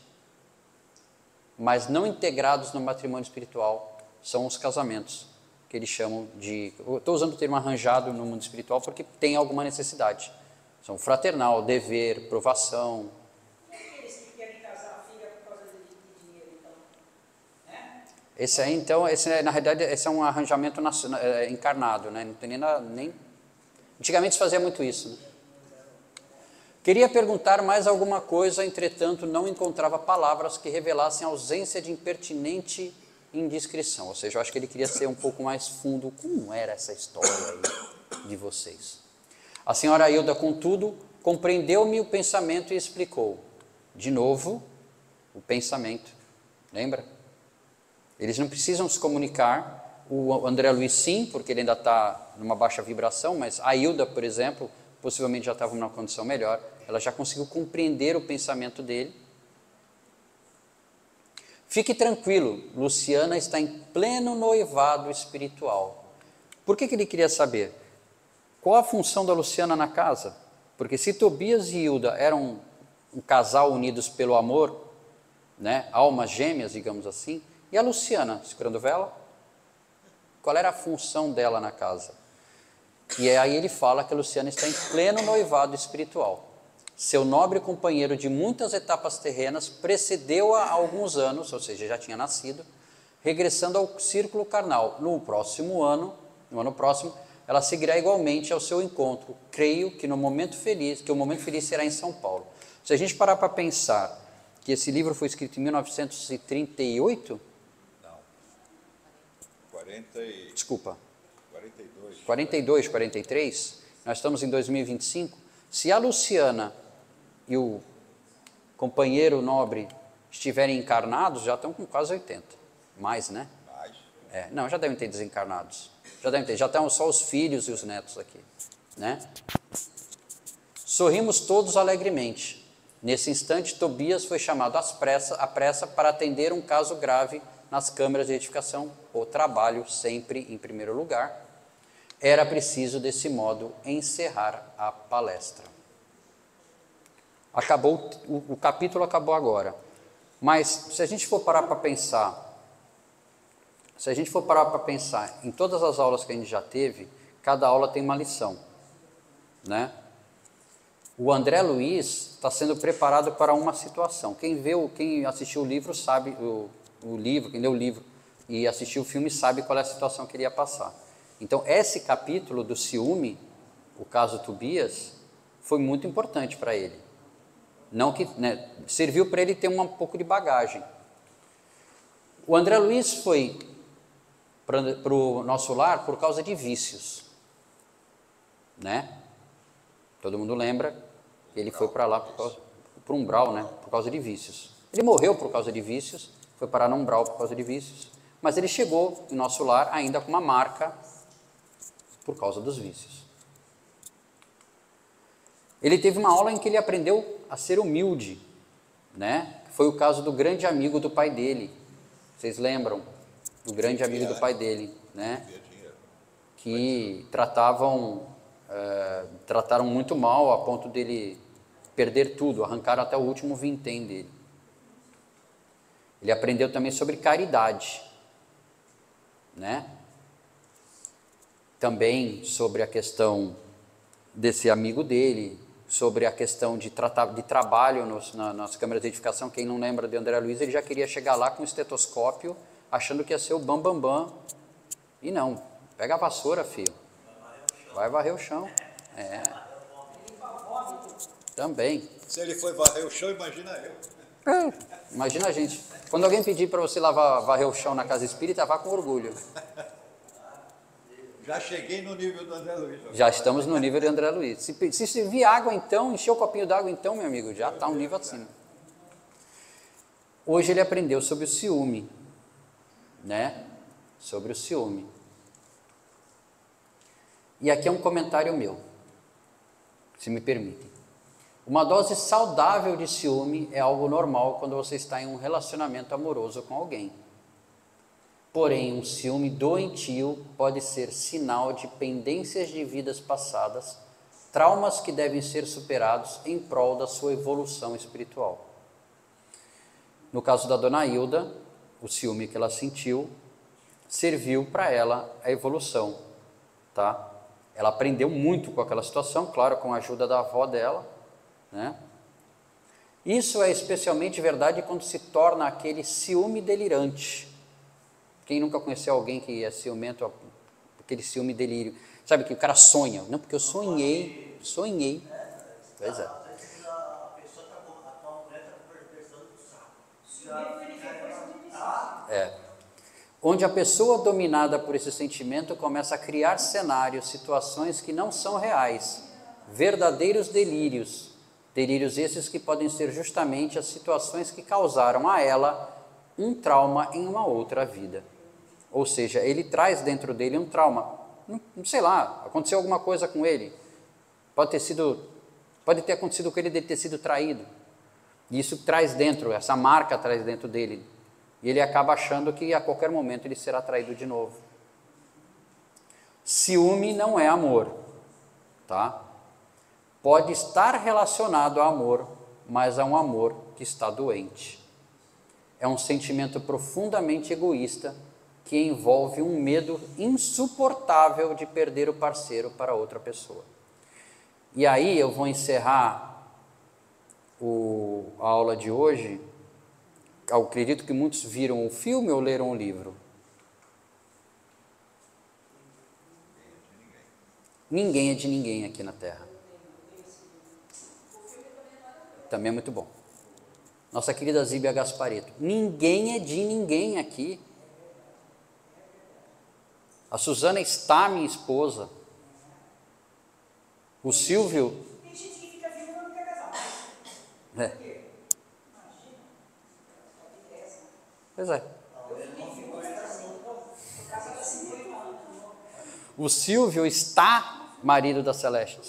mas não integrados no matrimônio espiritual, são os casamentos que eles chamam de... Estou usando o termo arranjado no mundo espiritual porque tem alguma necessidade. São fraternal, dever, provação. E aqueles que querem casar a filha por causa de dinheiro, então? Né? Esse aí, então, na realidade, esse é um arranjamento encarnado, né? Não tem nem... Antigamente se fazia muito isso, né? Queria perguntar mais alguma coisa, entretanto, não encontrava palavras que revelassem a ausência de impertinente indiscrição. Ou seja, eu acho que ele queria ser um pouco mais fundo. Como era essa história aí? de vocês. A senhora Ailda, contudo, compreendeu-me o pensamento e explicou. De novo, o pensamento. Lembra? Eles não precisam se comunicar. O André Luiz sim, porque ele ainda está numa baixa vibração, mas a Ailda, por exemplo, possivelmente já estava numa condição melhor. Ela já conseguiu compreender o pensamento dele. Fique tranquilo, Luciana está em pleno noivado espiritual. Por que ele queria saber? Qual a função da Luciana na casa? Porque se Tobias e Hilda eram um casal unidos pelo amor, né, almas gêmeas, digamos assim, e a Luciana, segurando vela? Qual era a função dela na casa? E aí ele fala que a Luciana está em pleno noivado espiritual. Seu nobre companheiro de muitas etapas terrenas precedeu-a há alguns anos, ou seja, já tinha nascido, regressando ao círculo carnal. No ano próximo, ela seguirá igualmente ao seu encontro. Creio que o momento feliz será em São Paulo. Se a gente parar para pensar que esse livro foi escrito em 1938... Não. 42, 43, nós estamos em 2025. Se a Luciana e o companheiro nobre estiverem encarnados, já estão com quase 80. Mais, né? Mais. Não, já devem ter desencarnados. Já estão só os filhos e os netos aqui, né? Sorrimos todos alegremente. Nesse instante, Tobias foi chamado à pressa para atender um caso grave nas câmeras de edificação. O trabalho sempre em primeiro lugar. Era preciso, desse modo, encerrar a palestra. O capítulo acabou agora. Mas, se a gente for parar para pensar, em todas as aulas que a gente já teve, cada aula tem uma lição, né? O André Luiz está sendo preparado para uma situação. Quem assistiu o livro sabe, quem leu o livro e assistiu o filme sabe qual é a situação que ele ia passar. Então, esse capítulo do ciúme, o caso Tobias, foi muito importante para ele. Não que, né, serviu para ele ter um pouco de bagagem. O André Luiz foi para o nosso lar por causa de vícios, né? Todo mundo lembra que ele foi para lá para o umbral, né? Por causa de vícios. Ele morreu por causa de vícios, foi parar no umbral por causa de vícios, mas ele chegou em nosso lar ainda com uma marca por causa dos vícios. Ele teve uma aula em que ele aprendeu a ser humilde, né? Foi o caso do grande amigo do pai dele. Vocês lembram? Do grande amigo do pai dele, né? Que trataram muito mal a ponto dele perder tudo, arrancaram até o último vintém dele. Ele aprendeu também sobre caridade, né? Também sobre a questão desse amigo dele, sobre a questão de trabalho nas câmeras de edificação. Quem não lembra de André Luiz, ele já queria chegar lá com o estetoscópio, achando que ia ser o bam. E não, pega a vassoura, filho. Vai varrer o chão. Também. Se ele foi varrer o chão, imagina eu. Imagina a gente. Quando alguém pedir para você varrer o chão na casa espírita, vá com orgulho. Já cheguei no nível do André Luiz. Já estamos no nível de André Luiz. Se servir água então, encher o copinho d'água então, meu amigo, já está um nível acima. Hoje ele aprendeu sobre o ciúme, né? Sobre o ciúme. E aqui é um comentário meu, se me permitem. Uma dose saudável de ciúme é algo normal quando você está em um relacionamento amoroso com alguém. Porém, um ciúme doentio pode ser sinal de pendências de vidas passadas, traumas que devem ser superados em prol da sua evolução espiritual. No caso da dona Hilda, o ciúme que ela sentiu serviu para ela a evolução, tá? Ela aprendeu muito com aquela situação, claro, com a ajuda da avó dela, né? Isso é especialmente verdade quando se torna aquele ciúme delirante. Quem nunca conheceu alguém que é ciumento, aquele ciúme delírio? Sabe que o cara sonha? Não, porque eu sonhei. Pois é. A pessoa está com a mulher está conversando com o saco. É. onde a pessoa dominada por esse sentimento começa a criar cenários, situações que não são reais, verdadeiros delírios, delírios esses que podem ser justamente as situações que causaram a ela um trauma em uma outra vida. Ou seja, ele traz dentro dele um trauma, não sei lá, aconteceu alguma coisa com ele, pode ter acontecido com ele de ter sido traído, e isso traz dentro, essa marca traz dentro dele, e ele acaba achando que a qualquer momento ele será traído de novo. Ciúme não é amor, tá? Pode estar relacionado a amor, mas é um amor que está doente. É um sentimento profundamente egoísta que envolve um medo insuportável de perder o parceiro para outra pessoa. E aí eu vou encerrar a aula de hoje. Eu acredito que muitos viram o filme ou leram o livro. Ninguém é de ninguém aqui na Terra. Também é muito bom. Nossa querida Zíbia Gaspareto. Ninguém é de ninguém aqui. A Suzana está minha esposa. O Silvio... Tem gente que fica viúva e não quer casar. É. Pois é. O Silvio está marido da Celeste.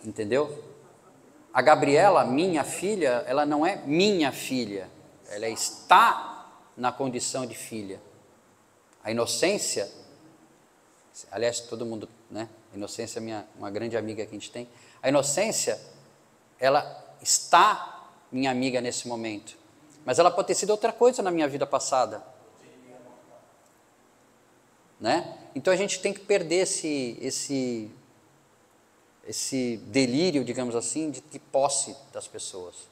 Entendeu? A Gabriela, minha filha, ela não é minha filha. Ela está na condição de filha. A Inocência, aliás, todo mundo, né? A Inocência é uma grande amiga que a gente tem. A Inocência, ela está minha amiga nesse momento. Mas ela pode ter sido outra coisa na minha vida passada. Né? Então a gente tem que perder esse delírio, digamos assim, de posse das pessoas.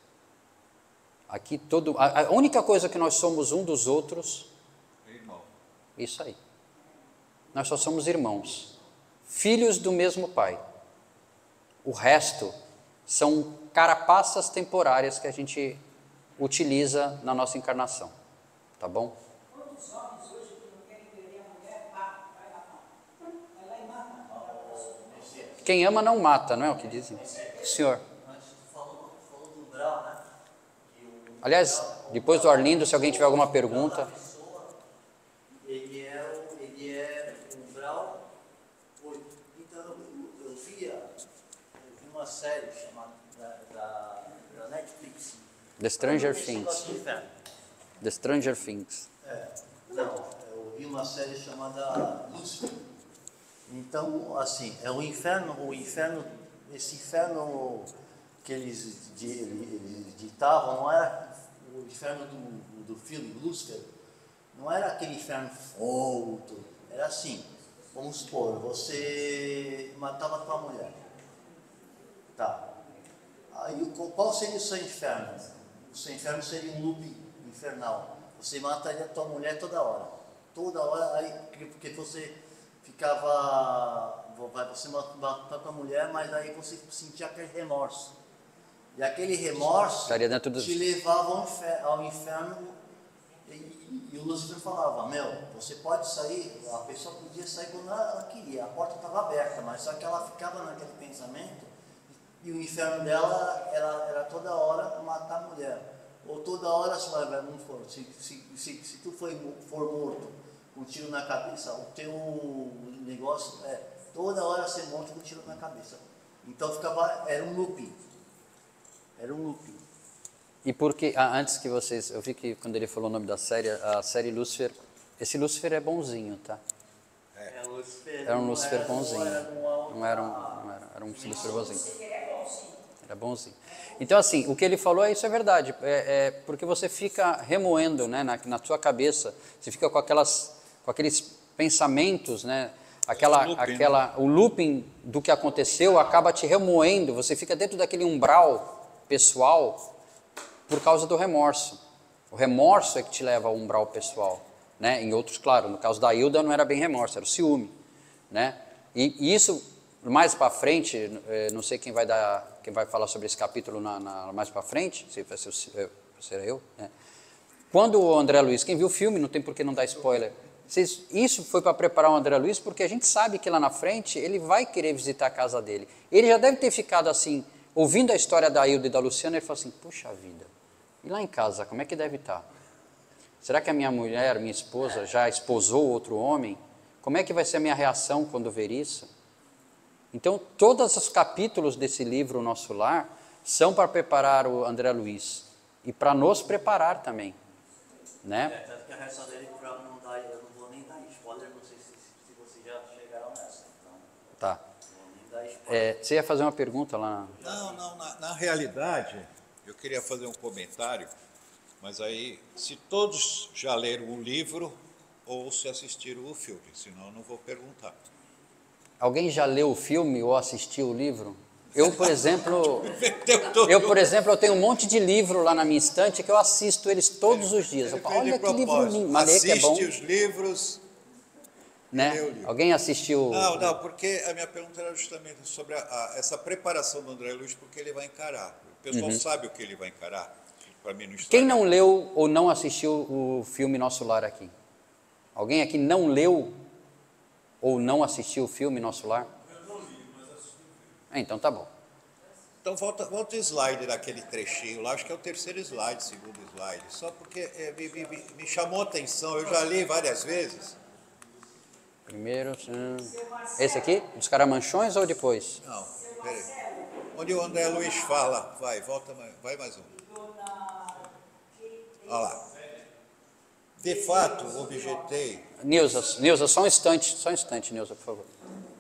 Aqui a única coisa que nós somos um dos outros, Irmão. isso aí. Nós só somos irmãos, filhos do mesmo pai. O resto são carapaças temporárias que a gente utiliza na nossa encarnação, tá bom? Quantos homens hoje que não querem perder a mulher, vai matar. Vai lá e mata. Quem ama não mata, não é o que dizem? Senhor. Antes tu falou do grau, né? Aliás, depois do Arlindo, se alguém tiver alguma pergunta. Ele é um grau 8. Então eu vi uma série chamada da Netflix. The Stranger Things. The Stranger Things. Não, eu vi uma série chamada Lúcifer. Então, assim, é o inferno, esse inferno que eles ditavam, não era o inferno do filme Lúcifer, não era aquele inferno fogo, era assim, vamos supor, você matava a tua mulher, tá, aí qual seria o seu inferno? O seu inferno seria um loop infernal, você mataria a tua mulher toda hora, aí, porque você ficava, você matou a tua mulher, mas aí você sentia aquele remorso. E aquele remorso te levava ao inferno. E o Lúcifer falava, você pode sair, a pessoa podia sair quando ela queria, a porta estava aberta, mas só que ela ficava naquele pensamento, e o inferno dela era toda hora matar a mulher. Ou toda hora, vamos supor, se tu for morto com um tiro na cabeça, o teu negócio é toda hora ser morto com um tiro na cabeça. Então era um looping. E porque, antes que vocês, eu vi que quando ele falou o nome da série, a série Lúcifer, esse Lúcifer é bonzinho, tá? Era um Lúcifer bonzinho. Não era um Lúcifer bonzinho. Era bonzinho. Então, assim, o que ele falou, isso é verdade. Porque você fica remoendo, né, na sua cabeça, você fica com aqueles pensamentos, né? O looping do que aconteceu acaba te remoendo, você fica dentro daquele umbral pessoal por causa do remorso. O remorso é que te leva ao umbral pessoal, né? Em outros, claro, no caso da Hilda não era bem remorso, era o ciúme, né? E isso mais para frente, não sei quem vai falar sobre esse capítulo mais para frente, se vai ser eu, né? Quando o André Luiz, quem viu o filme, não tem por que não dar spoiler, isso foi para preparar o André Luiz, porque a gente sabe que lá na frente ele vai querer visitar a casa dele. Ele já deve ter ficado assim, ouvindo a história da Hilda e da Luciana, ele falou assim, puxa vida, e lá em casa, como é que deve estar? Será que a minha mulher, minha esposa, já esposou outro homem? Como é que vai ser a minha reação quando ver isso? Então, todos os capítulos desse livro, O Nosso Lar, são para preparar o André Luiz e para nos preparar também, né? Tanto que a reação dele, para não dar, eu não vou nem dar spoiler, não sei se vocês já chegaram nessa, então Tá. não vou nem dar spoiler. Você ia fazer uma pergunta lá? Não, na realidade, eu queria fazer um comentário, mas aí, se todos já leram o livro ou se assistiram o filme, senão eu não vou perguntar. Alguém já leu o filme ou assistiu o livro? Eu, por exemplo, eu tenho um monte de livro lá na minha estante que eu assisto eles todos os dias. Eu falo, olha que livro lindo, mas que é bom. Assiste os livros, Né? lê o livro. Alguém assistiu? Não, porque a minha pergunta era justamente sobre essa preparação do André Luiz, porque ele vai encarar. O pessoal sabe o que ele vai encarar, para mim não estragar. Quem não leu ou não assistiu o filme Nosso Lar aqui? Alguém aqui não leu ou não assistiu o filme Nosso Lar? Eu não li, mas assisti. Então tá bom. Então volta o slide daquele trechinho lá, acho que é o terceiro slide, segundo slide, só porque me chamou a atenção, eu já li várias vezes. Primeiro, esse aqui? Dos Caramanchões ou depois? Não, peraí. Onde o André Luiz fala, vai mais um. Olha lá. De fato, objetei. Nilza, só um instante, Nilza, por favor.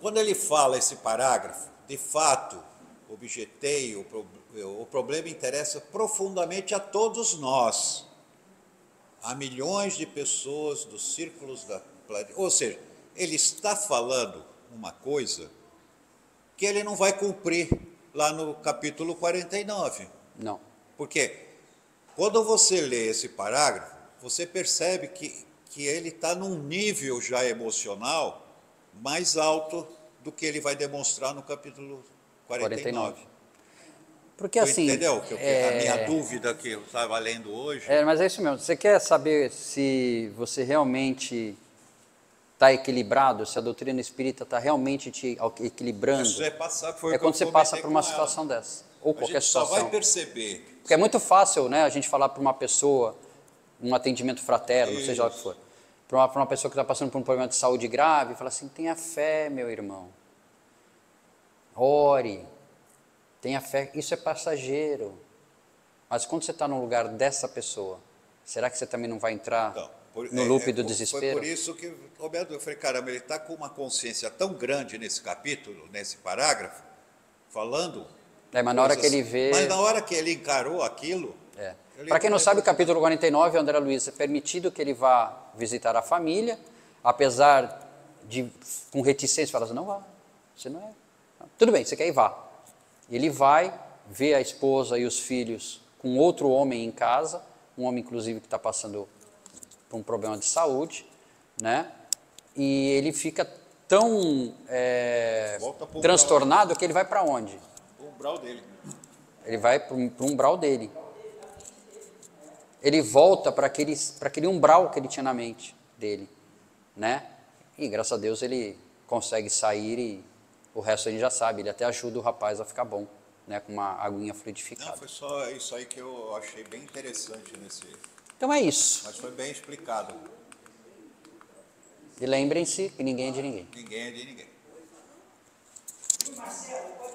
Quando ele fala esse parágrafo, de fato, objetei, o problema interessa profundamente a todos nós, a milhões de pessoas dos círculos da planeta. Ou seja, ele está falando uma coisa que ele não vai cumprir lá no capítulo 49. Não. Porque quando você lê esse parágrafo, você percebe que ele está num nível já emocional mais alto do que ele vai demonstrar no capítulo 49. Porque assim... Entendeu? A minha dúvida que eu estava lendo hoje... mas é isso mesmo. Você quer saber se você realmente está equilibrado, se a doutrina espírita está realmente te equilibrando? É quando você passa por uma situação dessa. Ou qualquer situação. Só vai perceber... Porque é muito fácil, né, a gente falar para uma pessoa, um atendimento fraterno, seja lá o que for, para uma pessoa que está passando por um problema de saúde grave, falar assim, tenha fé, meu irmão. Ore. Tenha fé. Isso é passageiro. Mas quando você está no lugar dessa pessoa, será que você também não vai entrar no loop do desespero? Foi por isso que eu falei, caramba, ele está com uma consciência tão grande nesse capítulo, nesse parágrafo, falando... mas na hora que ele vê... Mas na hora que ele encarou aquilo... Para quem não sabe, o capítulo 49, André Luiz, é permitido que ele vá visitar a família, apesar de, com reticência, falar assim, não vá, você não é... Tudo bem, você quer ir, vá. Ele vai ver a esposa e os filhos com outro homem em casa, um homem, inclusive, que está passando por um problema de saúde, né? E ele fica tão transtornado que ele vai para onde? O umbral dele. Ele vai para o umbral dele. Ele volta para aquele umbral que ele tinha na mente dele, né? E graças a Deus ele consegue sair e o resto a gente já sabe, ele até ajuda o rapaz a ficar bom, né? Com uma aguinha fluidificada. Não, foi só isso aí que eu achei bem interessante nesse... Então é isso. Mas foi bem explicado. E lembrem-se que ninguém é de ninguém. Ninguém é de ninguém. Marcelo, pode